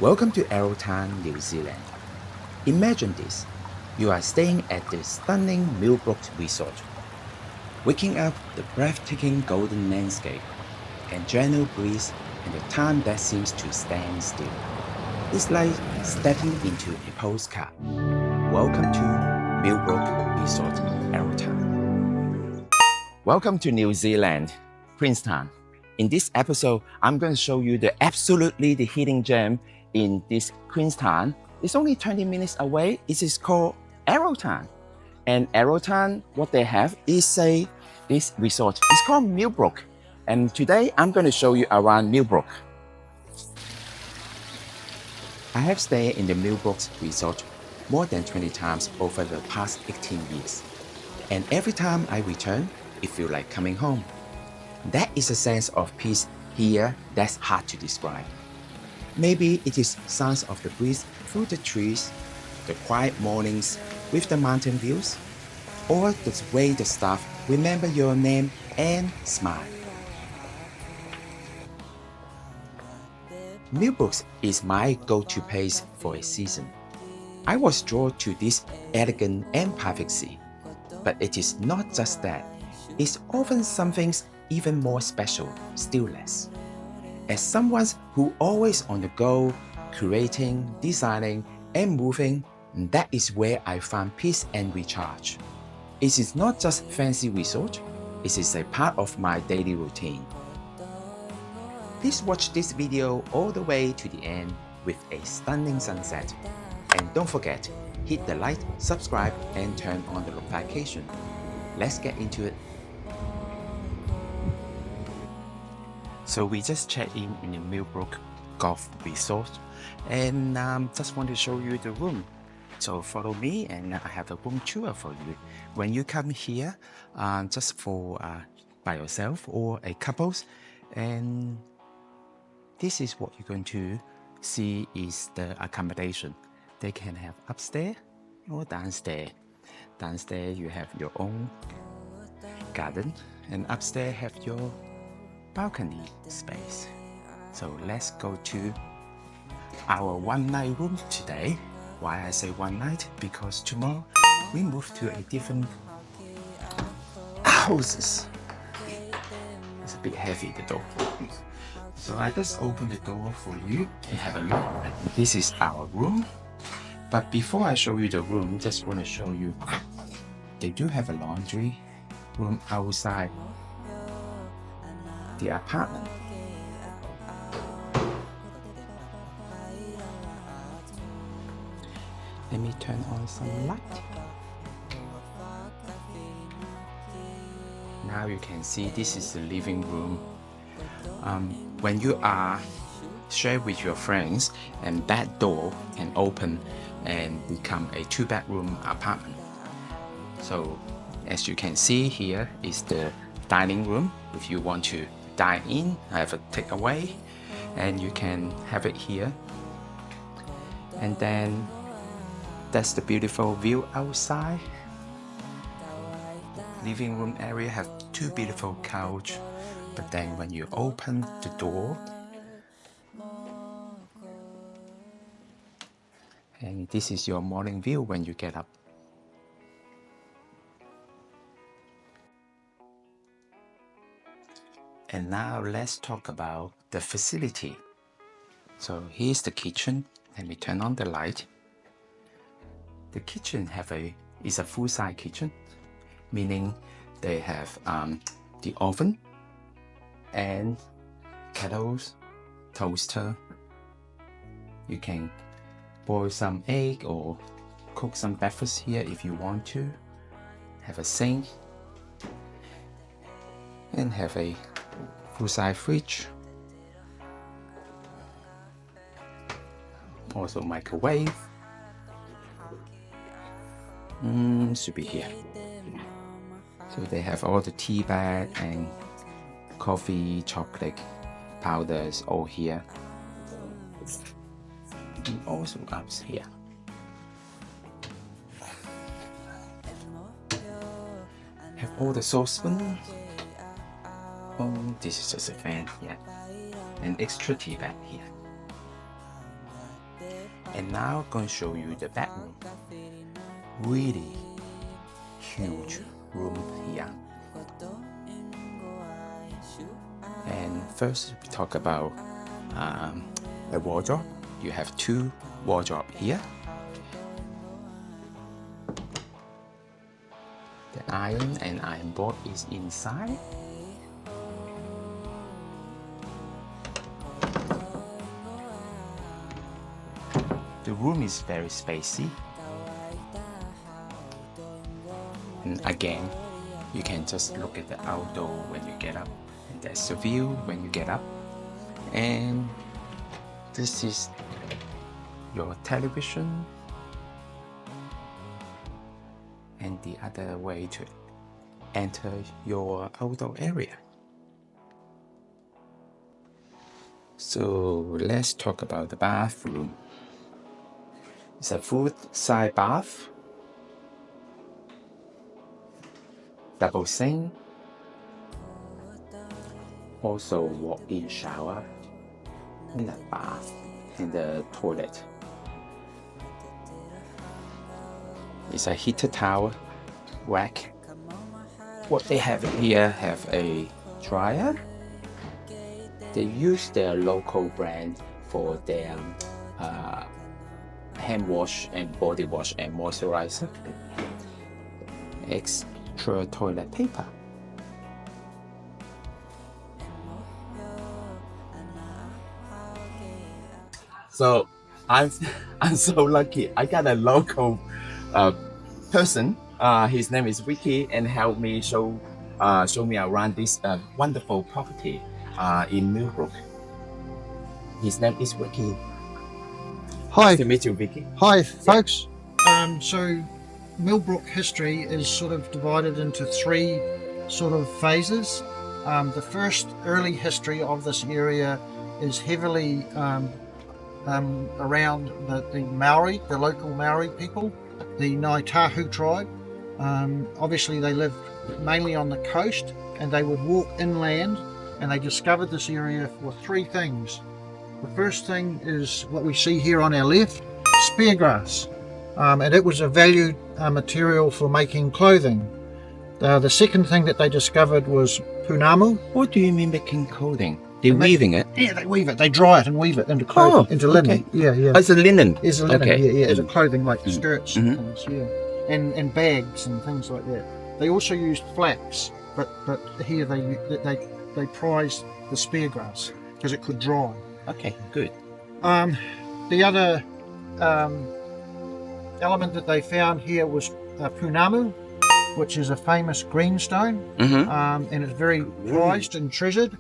Welcome to Arrowtown, New Zealand. Imagine this. You are staying at the stunning Millbrook Resort, waking up the breathtaking golden landscape and gentle breeze and the time that seems to stand still. It's like stepping into a postcard. Welcome to Millbrook Resort Arrowtown. Welcome to New Zealand, Queenstown. In this episode, I'm going to show you the hidden gem in this Queenstown. It's only 20 minutes away. It is called Arrowtown. And Arrowtown, what they have is this resort. It's called Millbrook. And today I'm going to show you around Millbrook. I have stayed in the Millbrook Resort more than 20 times over the past 18 years. And every time I return, it feels like coming home. That is a sense of peace here that's hard to describe. Maybe it is sounds of the breeze through the trees, the quiet mornings with the mountain views, or the way the staff remember your name and smile. Millbrook is my go-to place for a season. I was drawn to this elegant and privacy, but it is not just that. It's often something even more special, stillness. As someone who always on the go, creating, designing, and moving, that is where I find peace and recharge. It is not just fancy resort, it is a part of my daily routine. Please watch this video all the way to the end with a stunning sunset. And don't forget, hit the like, subscribe, and turn on the notification. Let's get into it. So we just checked in the Millbrook Golf Resort and just want to show you the room. So follow me and I have a room tour for you. When you come here, just for by yourself or a couples, and this is what you're going to see is the accommodation. They can have upstairs or downstairs. Downstairs you have your own garden and upstairs have your balcony space. So let's go to our one night room today. Why I say one night? Because tomorrow we move to a different houses. It's a bit heavy, the door. So I just open the door for you and have a look. This is our room. But before I show you the room, just want to show you they do have a laundry room outside the apartment. Let me turn on some light. Now you can see this is the living room. When you are shared with your friends, and that door can open and become a 2-bedroom apartment. So as you can see, here is the dining room. If you want to dine in, have a takeaway, and you can have it here. And then that's the beautiful view outside. Living room area have 2 beautiful couch, but then when you open the door, and this is your morning view when you get up. And now let's talk about the facility. So here's the kitchen. Let me turn on the light. The kitchen is a full-size kitchen, meaning they have the oven and kettles, toaster. You can boil some egg or cook some breakfast here if you want to. Have a sink and have a full-size fridge. Also microwave. Should be here. So they have all the tea bag and coffee, chocolate, powders all here. And also up here. Have all the saucepan. Oh, this is just a fan here. An extra tea bag here. And now I'm going to show you the bedroom. Really huge room here. And first we talk about the wardrobe. You have 2 wardrobes here. The iron and iron board is inside. The room is very spacey. And again, you can just look at the outdoor when you get up. And that's the view when you get up. And this is your television. And the other way to enter your outdoor area. So let's talk about the bathroom. It's a full-size bath, double sink, also walk-in shower, and the bath and the toilet. It's a heated towel rack. What they have here have a dryer. They use their local brand for their hand wash and body wash and moisturizer. Extra toilet paper. So I'm so lucky. I got a local person. His name is Vicky, and helped me show me around this wonderful property in Millbrook. His name is Vicky. Hi. Nice to meet you, Vicky. Hi, folks. So Millbrook history is sort of divided into 3 sort of phases. The first early history of this area is heavily around the Maori, the local Maori people, the Ngāi Tahu tribe. Obviously they lived mainly on the coast, and they would walk inland, and they discovered this area for 3 things. The first thing is what we see here on our left, spear grass, and it was a valued material for making clothing. The second thing that they discovered was punamu. What do you mean making clothing? They're weaving it? Yeah, they weave it. They dry it and weave it into clothing, into linen. Okay. Yeah. It's a linen. It's a linen, okay. yeah. It's a clothing like skirts and things, yeah. And bags and things like that. They also used flax, but here they prized the spear grass because it could dry. Okay, good. The other element that they found here was punamu, which is a famous greenstone, and it's very prized and treasured.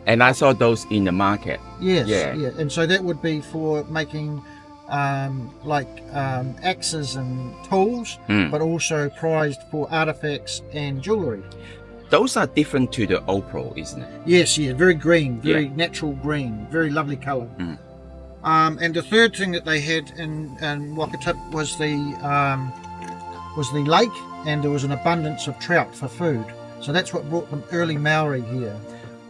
And I saw those in the market. Yes, yeah. And so that would be for making axes and tools, but also prized for artifacts and jewellery. Those are different to the opal, isn't it? Yes, very green, very natural green, very lovely colour. And the third thing that they had in Wakatip was the lake, and there was an abundance of trout for food. So that's what brought the early Maori here.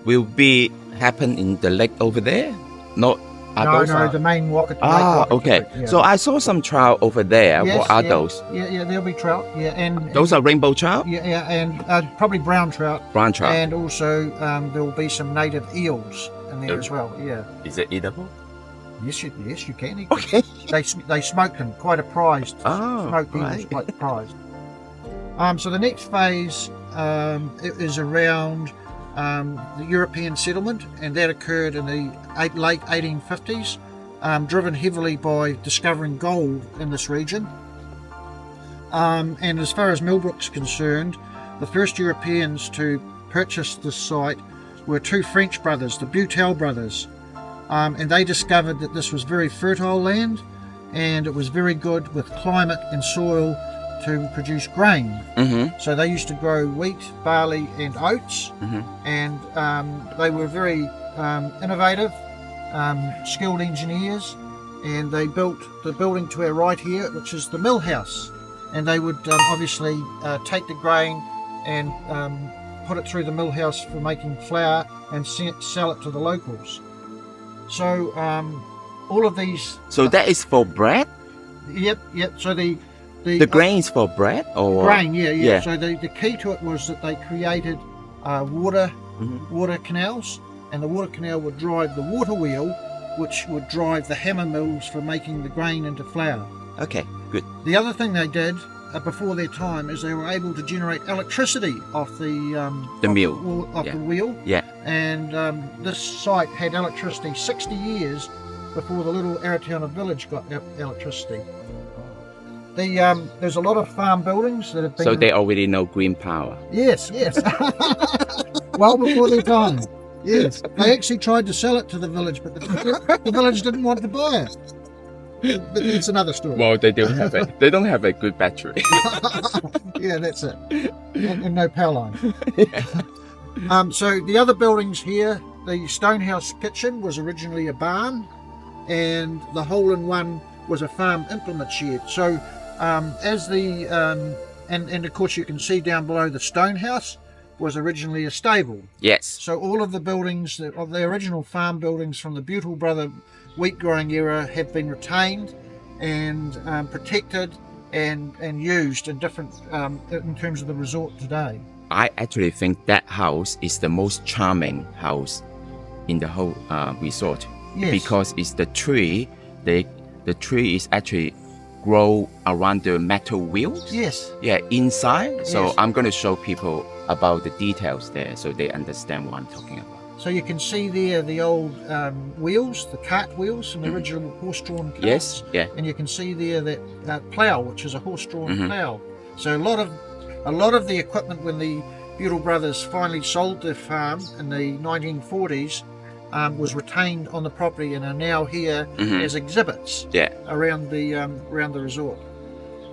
Will be happen in the lake over there? No, the main Wakatip lake. Okay. Yeah. So I saw some trout over there. Yes, what are those? Yeah, there'll be trout. Yeah, and those are rainbow trout? Yeah, and probably brown trout. Brown trout. And also there will be some native eels in there as well. Yeah. Is it eatable? Yes, you can eat them. Okay. They smoke them, quite a prized. Smoked eels, right. quite prized. So the next phase is around the European settlement, and that occurred in the late 1850s, driven heavily by discovering gold in this region. And as far as Millbrook's concerned, the first Europeans to purchase this site were 2 French brothers, the Butel brothers, and they discovered that this was very fertile land, and it was very good with climate and soil to produce grain. So they used to grow wheat, barley and oats, and they were very innovative, skilled engineers, and they built the building to our right here, which is the mill house, and they would obviously take the grain and put it through the mill house for making flour and sell it to the locals. So all of these. So that is for bread? Yep. So the grain is for bread, or grain, yeah. So the key to it was that they created water canals, and the water canal would drive the water wheel, which would drive the hammer mills for making the grain into flour. Okay, good. The other thing they did before their time is they were able to generate electricity off the mill, the wheel. Yeah. And this site had electricity 60 years before the little Arrowtown village got electricity. There's a lot of farm buildings that have been... So they already know green power. Yes. Well before their time. Yes. They actually tried to sell it to the village, but the village didn't want to buy it. But it's another story. Well, they don't have it. They don't have a good battery. Yeah, that's it. And no power line. So the other buildings here, the Stonehouse kitchen was originally a barn, and the hole-in-one was a farm implement shed. So and of course you can see down below the Stonehouse was originally a stable. Yes. So all of the buildings of the original farm buildings from the Butel brother wheat growing era have been retained and protected and used in different in terms of the resort today. I actually think that house is the most charming house in the whole resort. Yes. Because it's the tree. The tree is actually grow around the metal wheels. Yes. Yeah, inside. So Yes. I'm going to show people about the details there so they understand what I'm talking about. So you can see there the old wheels, the cart wheels from the original horse-drawn carts. Yes, yeah. And you can see there that plough, which is a horse-drawn plough. So a lot of the equipment when the Butel brothers finally sold their farm in the 1940s was retained on the property and are now here as exhibits around the resort.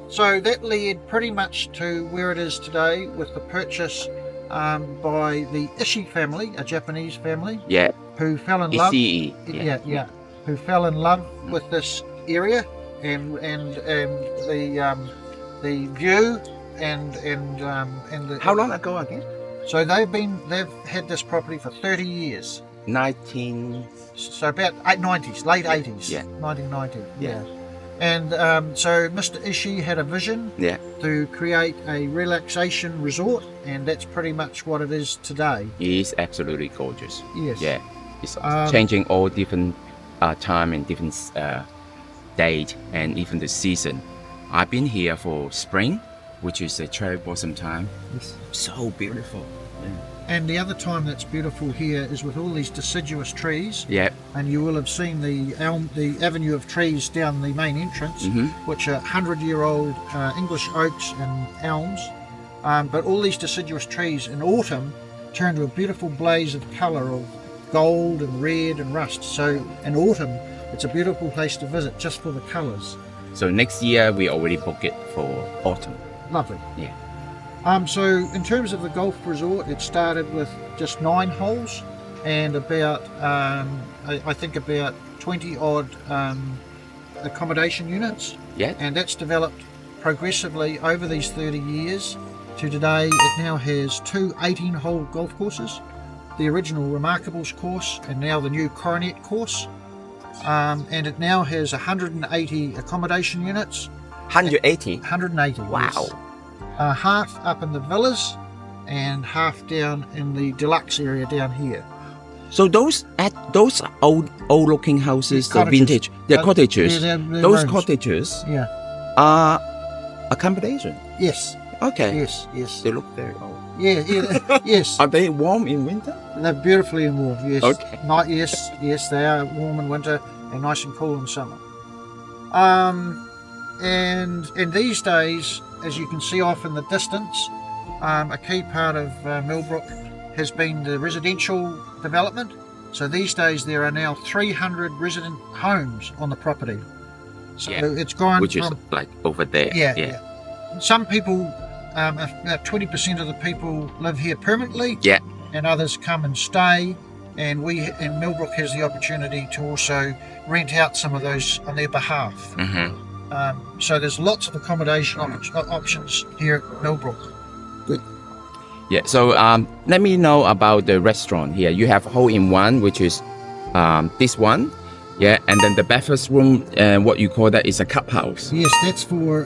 So that led pretty much to where it is today, with the purchase by the Ishii family, a Japanese family, who fell in love. Who fell in love with this area and the view and the. How long ago again? So they've had this property for 30 years. 19. So about 90s, late 80s. 1990. And so Mr. Ishii had a vision to create a relaxation resort, and that's pretty much what it is today. It is absolutely gorgeous. Yes. Yeah. It's changing all different time and different date and even the season. I've been here for spring, which is a cherry blossom time. Yes. So beautiful. Yeah. And the other time that's beautiful here is with all these deciduous trees. Yeah. And you will have seen the avenue of trees down the main entrance, which are 100-year-old English oaks and elms. But all these deciduous trees in autumn turn to a beautiful blaze of colour of gold and red and rust. So in autumn, it's a beautiful place to visit just for the colours. So next year we already booked it for autumn. Lovely. Yeah. So in terms of the golf resort, it started with just 9 holes and about I think about 20 odd accommodation units. Yeah. And that's developed progressively over these 30 years to today. It now has 2 18-hole golf courses, the original Remarkables course and now the new Coronet course. And it now has 180 accommodation units. 180? 180. Wow. Yes. Half up in the villas and half down in the deluxe area down here. So those old looking houses, the vintage, they're cottages. They're those rooms. cottages are accommodation. Yes. Okay. Yes. They look very old. Yeah. Yes. Are they warm in winter? They're beautifully warm. Yes. Okay. Yes, they are warm in winter and nice and cool in summer. And these days, as you can see off in the distance, a key part of Millbrook has been the residential development. So these days there are now 300 resident homes on the property. So it's gone which from, is like over there. Yeah. Some people, about 20% of the people live here permanently. Yeah. And others come and stay. And Millbrook has the opportunity to also rent out some of those on their behalf. So there's lots of accommodation options here at Millbrook. Good. Yeah, so let me know about the restaurant here. You have hole-in-one, which is this one, Yeah, and then the breakfast room, what you call that is a clubhouse. Yes, that's for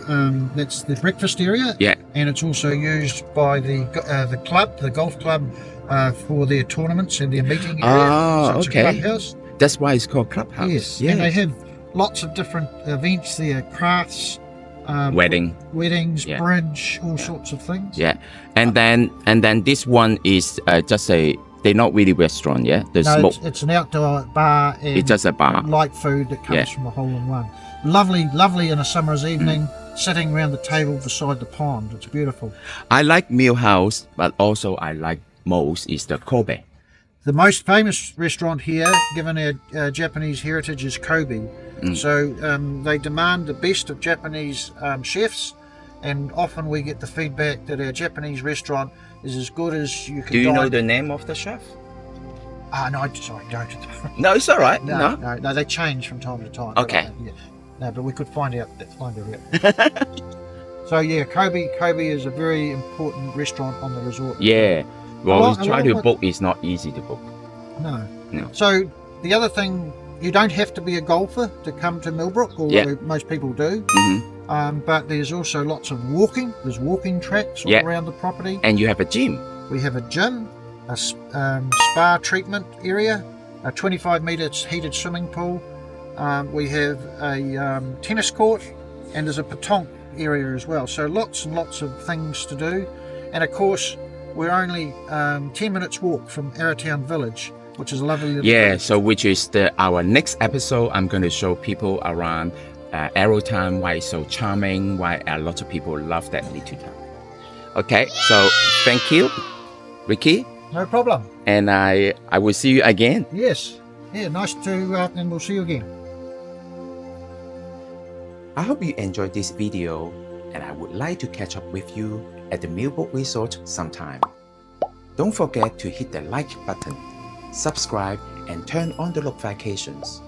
that's the breakfast area. Yeah. And it's also used by the club, the golf club, for their tournaments and their meeting area. Ah, so it's okay. a clubhouse. That's why it's called clubhouse. Yes. Yeah. And they have lots of different events there, crafts, weddings, Yeah. bridge, all sorts of things. Yeah, and then this one is just they're not really restaurant. Yeah, the No, smoke. it's an outdoor bar and It's just a bar. light food that comes Yeah. from a hole-in-one. Lovely in a summer's evening, sitting around the table beside the pond. It's beautiful. I like meal house, but also I like most is the Kobe. The most famous restaurant here, given our Japanese heritage, is Kobe. So they demand the best of Japanese chefs, and often we get the feedback that our Japanese restaurant is as good as you can. Do you dine. know the name of the chef? No, sorry, don't. No, it's all right. No, they change from time to time. Okay. Yeah. No, but we could find out. So yeah, Kobe is a very important restaurant on the resort. Yeah. Well, we try to lot- book. It's not easy to book. No. No. So the other thing, you don't have to be a golfer to come to Millbrook, although Yeah. most people do. Hmm. But there's also lots of walking. There's walking tracks all Yeah. around the property. And you have a gym. We have a gym, a spa treatment area, a 25 metres heated swimming pool. We have a tennis court, and there's a petanque area as well. So lots and lots of things to do. And of course, we're only 10 minutes walk from Arrowtown Village, which is a lovely little Yeah. village. So which is our next episode. I'm going to show people around Arrowtown why it's so charming, why a lot of people love that little town. Okay. So thank you, Ricky, No problem. and I will see you again. Yes. Yeah, nice to, and we'll see you again. I hope you enjoyed this video, and I would like to catch up with you at the Millbrook Resort sometime. Don't forget to hit the like button, subscribe, and turn on the notifications.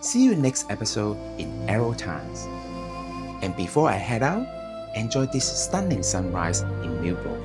See you next episode in Arrowtown. And before I head out, enjoy this stunning sunrise in Millbrook.